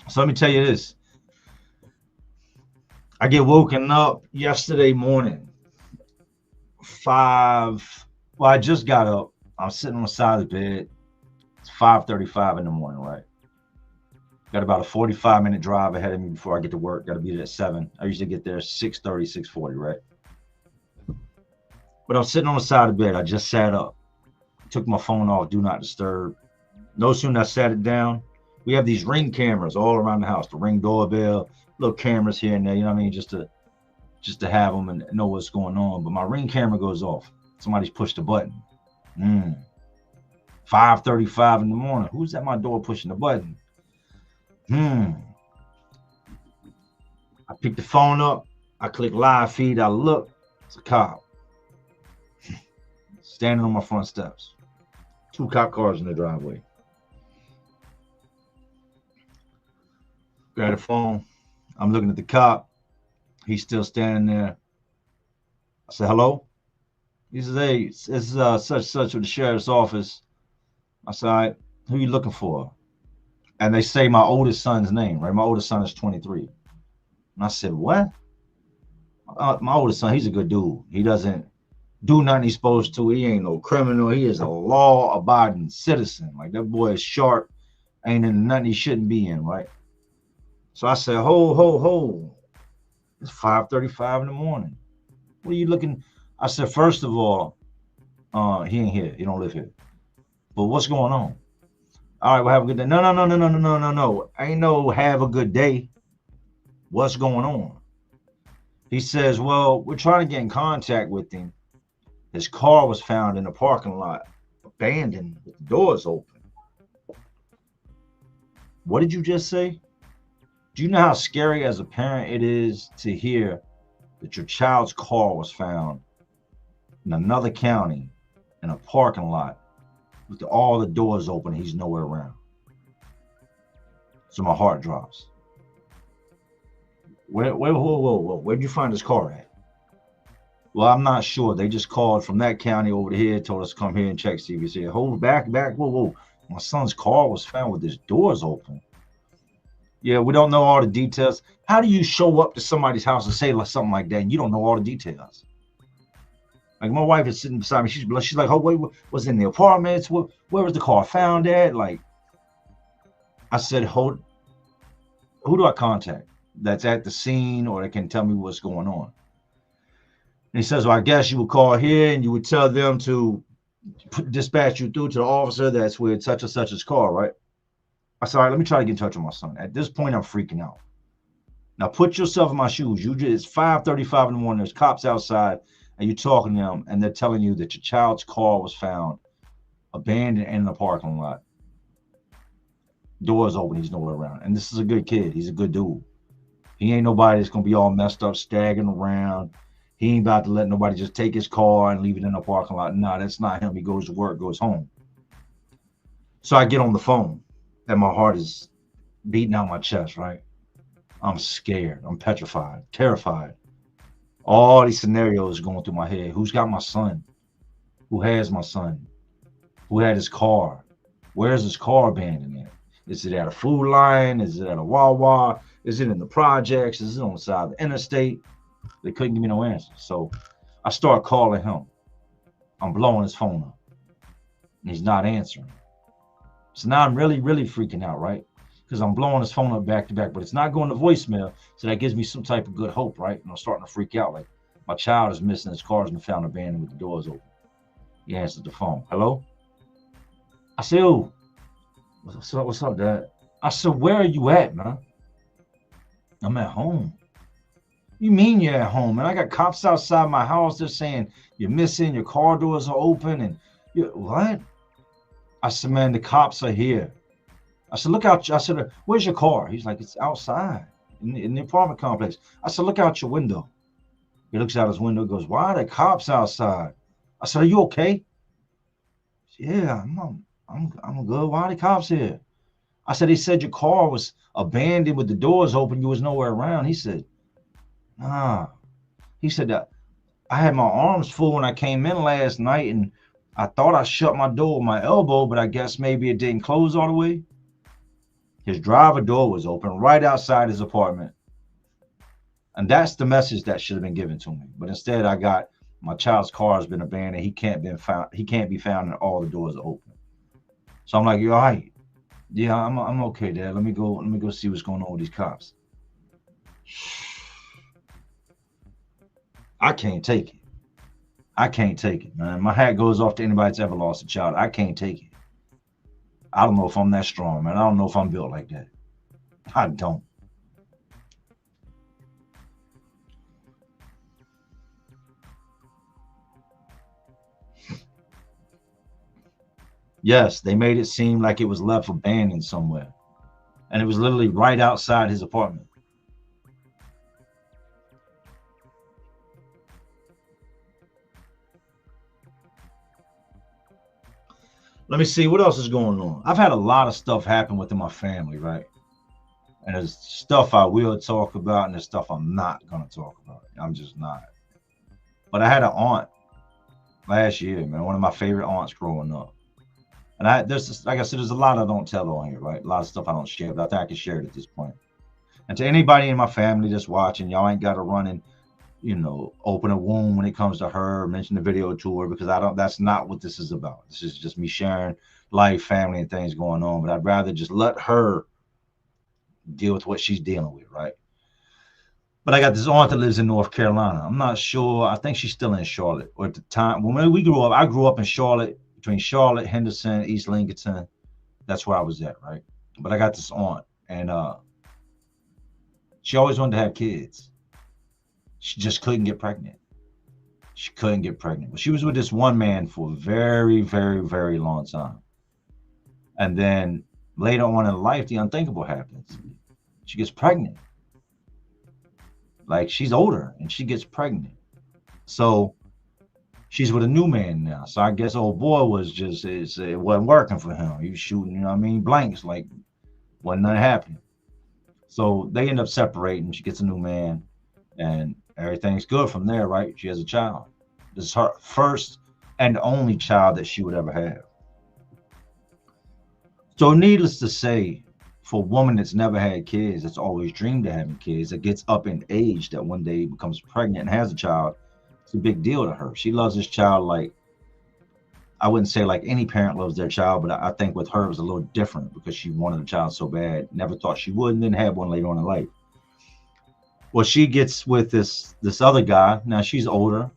Speaker 2: So let me tell you this. I get woken up yesterday morning, 5. Well, I just got up. I'm sitting on the side of the bed. It's 5:35 in the morning, right? Got about a 45-minute drive ahead of me before I get to work. Got to be there at 7. I usually get there 6:30, 6:40, right? But I'm sitting on the side of the bed. I just sat up. Took my phone off, do not disturb. No sooner I sat it down, we have these Ring cameras all around the house, the Ring doorbell, little cameras here and there, you know what I mean? Just to have them and know what's going on. But my Ring camera goes off. Somebody's pushed the button. 5:35 in the morning. Who's at my door pushing the button? I pick the phone up. I click live feed. I look. It's a cop standing on my front steps. 2 cop cars in the driveway. Grab the phone. I'm looking at the cop. He's still standing there. I said, hello? He says, hey, this is such with the sheriff's office. I said, all right, who you looking for? And they say my oldest son's name, right? My oldest son is 23. And I said, what? My oldest son, he's a good dude. He doesn't do nothing he's supposed to. He ain't no criminal. He is a law-abiding citizen. Like, that boy is sharp. Ain't in nothing he shouldn't be in, right? So I said, ho. It's 5:35 in the morning. What are you looking? I said, first of all, he ain't here. He don't live here. But what's going on? All right, well, have a good day. No. Ain't no have a good day. What's going on? He says, well, we're trying to get in contact with him. His car was found in the parking lot, abandoned with the doors open. What did you just say? Do you know how scary as a parent it is to hear that your child's car was found in another county in a parking lot with all the doors open and he's nowhere around? So my heart drops. Whoa. Where'd you find his car at? Well, I'm not sure. They just called from that county over here, told us to come here and check. See if you see it. Hold back. Whoa. My son's car was found with his doors open. Yeah, we don't know all the details. How do you show up to somebody's house and say something like that and you don't know all the details? Like, my wife is sitting beside me. She's like, oh, wait, was in the apartments? Where was the car found at? Like, I said, who do I contact that's at the scene or that can tell me what's going on? And he says, well, I guess you would call here and you would tell them to dispatch you through to the officer that's with such and such's car, right? I said, all right, let me try to get in touch with my son. At this point, I'm freaking out. Now, put yourself in my shoes. It's 5:35 in the morning. There's cops outside, and you're talking to them, and they're telling you that your child's car was found abandoned in the parking lot. Doors open. He's nowhere around. And this is a good kid. He's a good dude. He ain't nobody that's going to be all messed up, staggering around. He ain't about to let nobody just take his car and leave it in the parking lot. No, that's not him. He goes to work, goes home. So I get on the phone, and my heart is beating out my chest, right? I'm scared. I'm petrified, terrified. All these scenarios going through my head. Who's got my son? Who has my son? Who had his car? Where's his car abandoned at? Is it at a food line? Is it at a Wawa? Is it in the projects? Is it on the side of the interstate? They couldn't give me no answer. So I start calling him. I'm blowing his phone up. And he's not answering. So now I'm really, really freaking out, right? Because I'm blowing his phone up back to back, but it's not going to voicemail. So that gives me some type of good hope, right? And I'm starting to freak out. Like, my child is missing. His car's been found abandoned with the doors open. He answered the phone. Hello? I said, oh, what's up, Dad? I said, where are you at, man? I'm at home. You mean you're at home? And I got cops outside my house. They're saying you're missing. Your car doors are open. And what? I said, man, the cops are here. I said, look out. I said, where's your car? He's like, it's outside in the apartment complex. I said, look out your window. He looks out his window and goes, why are the cops outside? I said, are you okay? Yeah, I'm good. Why are the cops here? I said, they said your car was abandoned with the doors open. You was nowhere around. He said, nah. He said that I had my arms full when I came in last night and I thought I shut my door with my elbow, but I guess maybe it didn't close all the way. His driver door was open right outside his apartment. And that's the message that should have been given to me. But instead I got my child's car has been abandoned. He can't be found and all the doors are open. So I'm like, you all right? Yeah, I'm okay, Dad. Let me go see what's going on with these cops. I can't take it. I can't take it, man. My hat goes off to anybody that's ever lost a child. I can't take it. I don't know if I'm that strong, man. I don't know if I'm built like that. I don't. Yes, they made it seem like it was left abandoned somewhere. And it was literally right outside his apartment. Let me see what else is going on. I've had a lot of stuff happen within my family, right? And there's stuff I will talk about, and there's stuff I'm not gonna talk about. I'm just not. But I had an aunt last year, man. One of my favorite aunts growing up. And there's just, like I said, there's a lot I don't tell on here, right? A lot of stuff I don't share, but I think I can share it at this point. And to anybody in my family that's watching, y'all ain't got to run and, open a wound when it comes to her, or mention the video to her, because that's not what this is about. This is just me sharing life, family, and things going on. But I'd rather just let her deal with what she's dealing with, right? But I got this aunt that lives in North Carolina. I'm not sure. I think she's still in Charlotte. Or at the time, when we grew up, I grew up in Charlotte, between Charlotte, Henderson, East Lincoln. That's where I was at, right? But I got this aunt, and she always wanted to have kids. She just couldn't get pregnant. She couldn't get pregnant. But she was with this one man for a very, very, very long time. And then later on in life, the unthinkable happens. She gets pregnant. Like, she's older and she gets pregnant. So she's with a new man now. So I guess old boy was just, it wasn't working for him. He was shooting, blanks, like wasn't nothing happening. So they end up separating. She gets a new man and everything's good from there, right? She has a child. This is her first and only child that she would ever have. So needless to say, for a woman that's never had kids, that's always dreamed of having kids, that gets up in age, that one day becomes pregnant and has a child, it's a big deal to her. She loves this child like, I wouldn't say like any parent loves their child, but I think with her it was a little different because she wanted a child so bad, never thought she would, and then had one later on in life. Well, she gets with this other guy. Now she's older.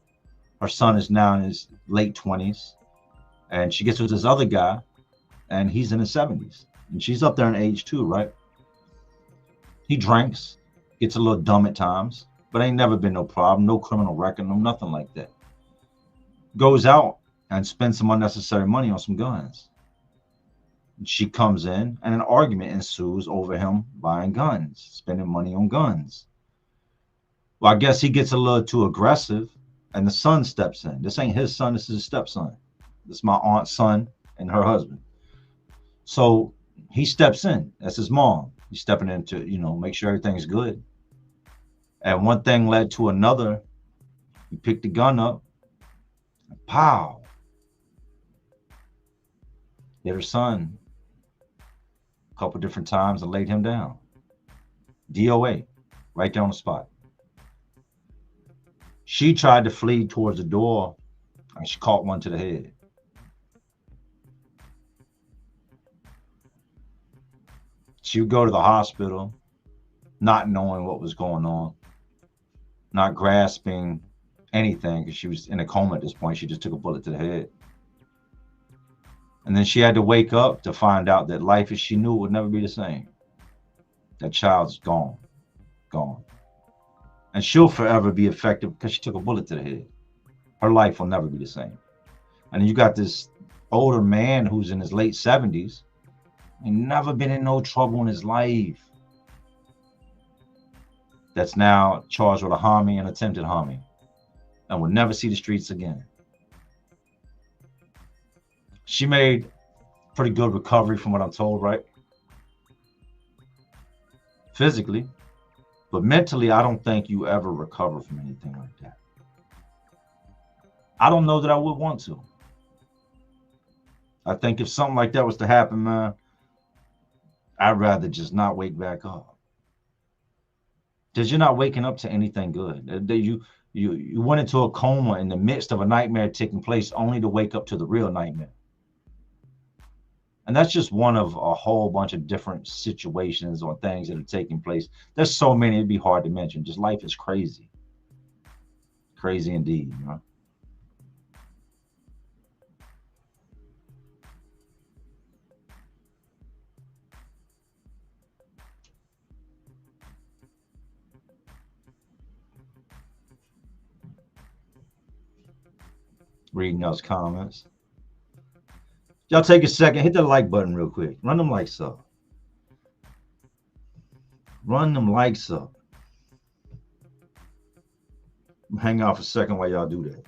Speaker 2: Her son is now in his late 20s. And she gets with this other guy, and he's in his 70s. And she's up there in age too, right? He drinks, gets a little dumb at times, but ain't never been no problem, no criminal record, no nothing like that. Goes out and spends some unnecessary money on some guns. And she comes in, and an argument ensues over him buying guns, spending money on guns. Well, I guess he gets a little too aggressive, and the son steps in. This ain't his son, this is his stepson. This is my aunt's son and her husband. So he steps in. That's his mom. He's stepping in to, make sure everything's good. And one thing led to another. He picked the gun up. And pow. Hit her son a couple different times and laid him down. DOA. Right there on the spot. She tried to flee towards the door, and she caught one to the head. She would go to the hospital, not knowing what was going on, not grasping anything, because she was in a coma at this point. She just took a bullet to the head. And then she had to wake up to find out that life as she knew it would never be the same. That child's gone. And she'll forever be affected because she took a bullet to the head. Her life will never be the same. And you got this older man who's in his late 70s. Ain't never been in no trouble in his life. That's now charged with a homicide and attempted homicide. And will never see the streets again. She made pretty good recovery from what I'm told, right? Physically. But mentally, I don't think you ever recover from anything like that. I don't know that I would want to. I think if something like that was to happen, man, I'd rather just not wake back up. Because you're not waking up to anything good. You went into a coma in the midst of a nightmare taking place only to wake up to the real nightmare. And that's just one of a whole bunch of different situations or things that are taking place. There's so many, it'd be hard to mention. Just life is crazy. Crazy indeed, Reading y'all's comments. Y'all take a second, hit the like button real quick. Run them likes up. Run them likes up. Hang out for a second while y'all do that.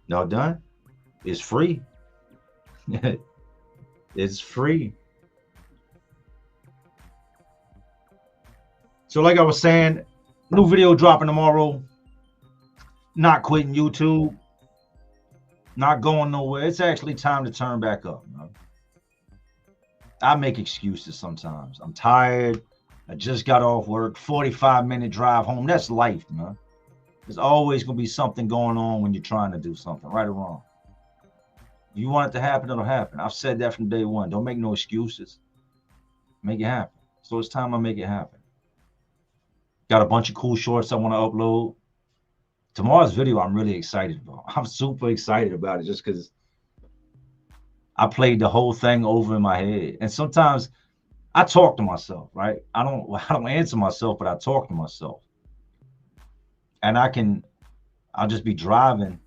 Speaker 2: Y'all done? It's free. It's free. So like I was saying, new video dropping tomorrow. Not quitting YouTube. Not going nowhere. It's actually time to turn back up. Man. I make excuses sometimes. I'm tired. I just got off work. 45-minute drive home. That's life, man. There's always going to be something going on when you're trying to do something, right or wrong. If you want it to happen, it'll happen. I've said that from day one. Don't make no excuses. Make it happen. So it's time I make it happen. Got a bunch of cool shorts I want to upload. Tomorrow's video I'm really excited about. I'm super excited about it just because I played the whole thing over in my head. And sometimes I talk to myself, right? I don't answer myself, but I talk to myself. And I'll just be driving,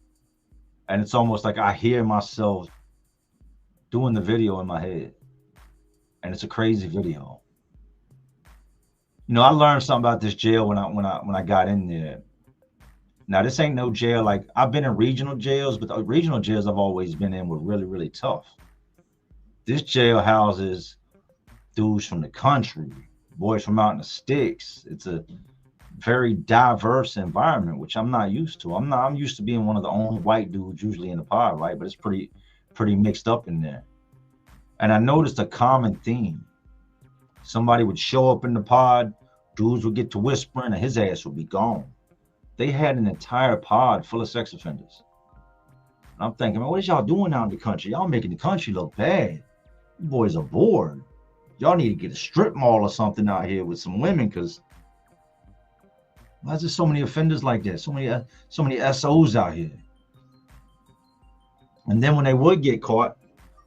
Speaker 2: and it's almost like I hear myself doing the video in my head. And it's a crazy video. You know, I learned something about this jail when I got in there. Now, this ain't no jail. Like, I've been in regional jails, but the regional jails I've always been in were really, really tough. This jail houses dudes from the country, boys from out in the sticks. It's a very diverse environment, which I'm not used to. I'm used to being one of the only white dudes usually in the pod, right? But it's pretty mixed up in there. And I noticed a common theme. Somebody would show up in the pod, dudes would get to whispering, and his ass would be gone. They had an entire pod full of sex offenders. And I'm thinking, man, what is y'all doing out in the country? Y'all making the country look bad. You boys are bored. Y'all need to get a strip mall or something out here with some women, because why is there so many offenders like that? So many SOs out here. And then when they would get caught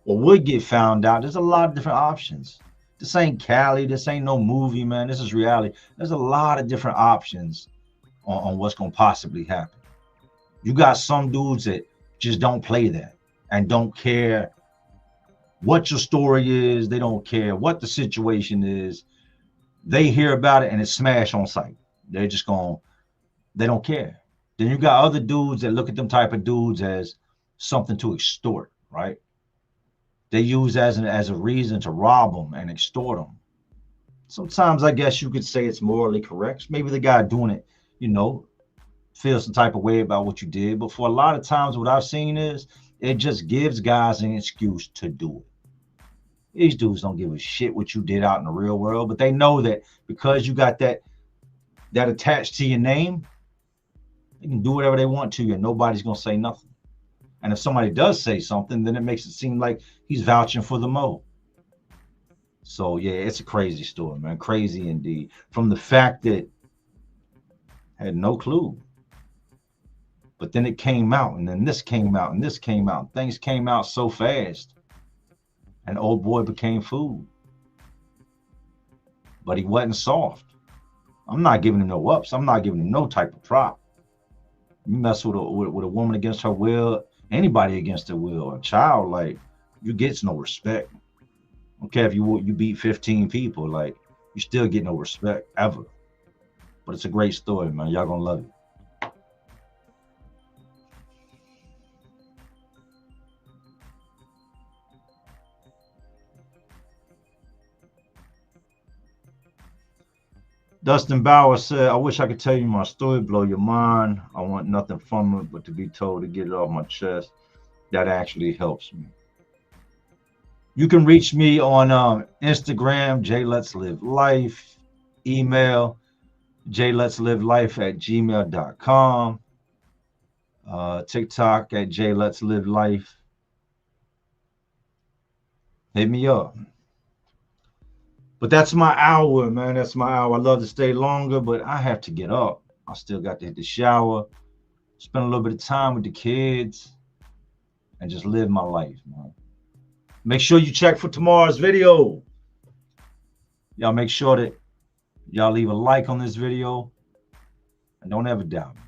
Speaker 2: or would get found out, there's a lot of different options. This ain't Cali. This ain't no movie, man. This is reality. There's a lot of different options on what's going to possibly happen. You got some dudes that just don't play that and don't care what your story is. They don't care what the situation is. They hear about it and it's smash on sight. They're just they don't care. Then you got other dudes that look at them type of dudes as something to extort, right? They use as a reason to rob them and extort them. Sometimes I guess you could say it's morally correct. Maybe the guy doing it, you know, feels some type of way about what you did. But for a lot of times, what I've seen is it just gives guys an excuse to do it. These dudes don't give a shit what you did out in the real world, but they know that because you got that attached to your name, they can do whatever they want to you and nobody's going to say nothing. And if somebody does say something, then it makes it seem like he's vouching for the mo. So, yeah, it's a crazy story, man. Crazy indeed. From the fact that I had no clue. But then it came out, and then this came out, and this came out. Things came out so fast. And old boy became food. But he wasn't soft. I'm not giving him no ups. I'm not giving him no type of prop. You mess with a woman against her will, anybody against their will, a child, like, you get no respect. I don't care if you beat 15 people, like, you still get no respect ever. But it's a great story, man. Y'all gonna love it. Dustin Bauer said, I wish I could tell you my story, blow your mind. I want nothing from it but to be told to get it off my chest. That actually helps me. You can reach me on Instagram, JLet'sLiveLife, email jlet'sLiveLife@gmail.com, TikTok at JLet'sLiveLife. Hit me up. But that's my hour, man. That's my hour. I love to stay longer, but I have to get up. I still got to hit the shower, spend a little bit of time with the kids, and just live my life, man. Make sure you check for tomorrow's video. Y'all make sure that y'all leave a like on this video, and don't ever doubt me.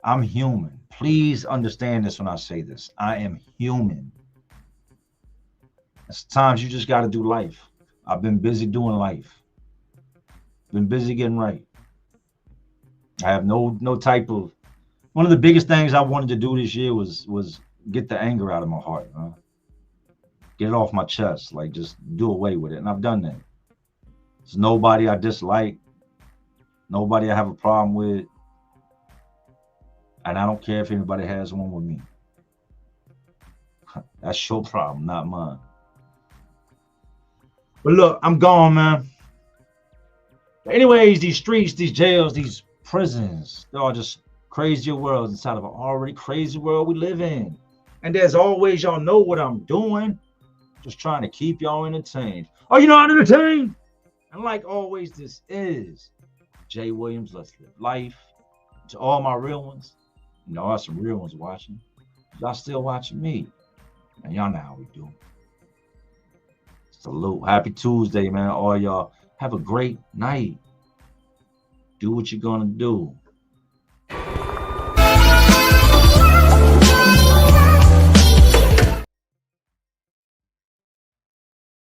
Speaker 2: I'm human. Please understand this when I say this. I am human. Sometimes you just got to do life. I've been busy doing life. Been busy getting right. I have no type of One of the biggest things I wanted to do this year was get the anger out of my heart, huh? Get it off my chest, like just do away with it. And I've done that. There's nobody I dislike, nobody I have a problem with, and I don't care if anybody has one with me. That's your problem, not mine. But look, I'm gone, man. But anyways, these streets, these jails, these prisons, they're all just crazier worlds inside of an already crazy world we live in. And as always, y'all know what I'm doing. Just trying to keep y'all entertained. Are you not entertained? And like always, this is Jay Williams. Let's live life. To all my real ones, you know, there's some real ones watching. Y'all still watching me. And y'all know how we do. Salute. Happy Tuesday, man. All y'all have a great night. Do what you're gonna do.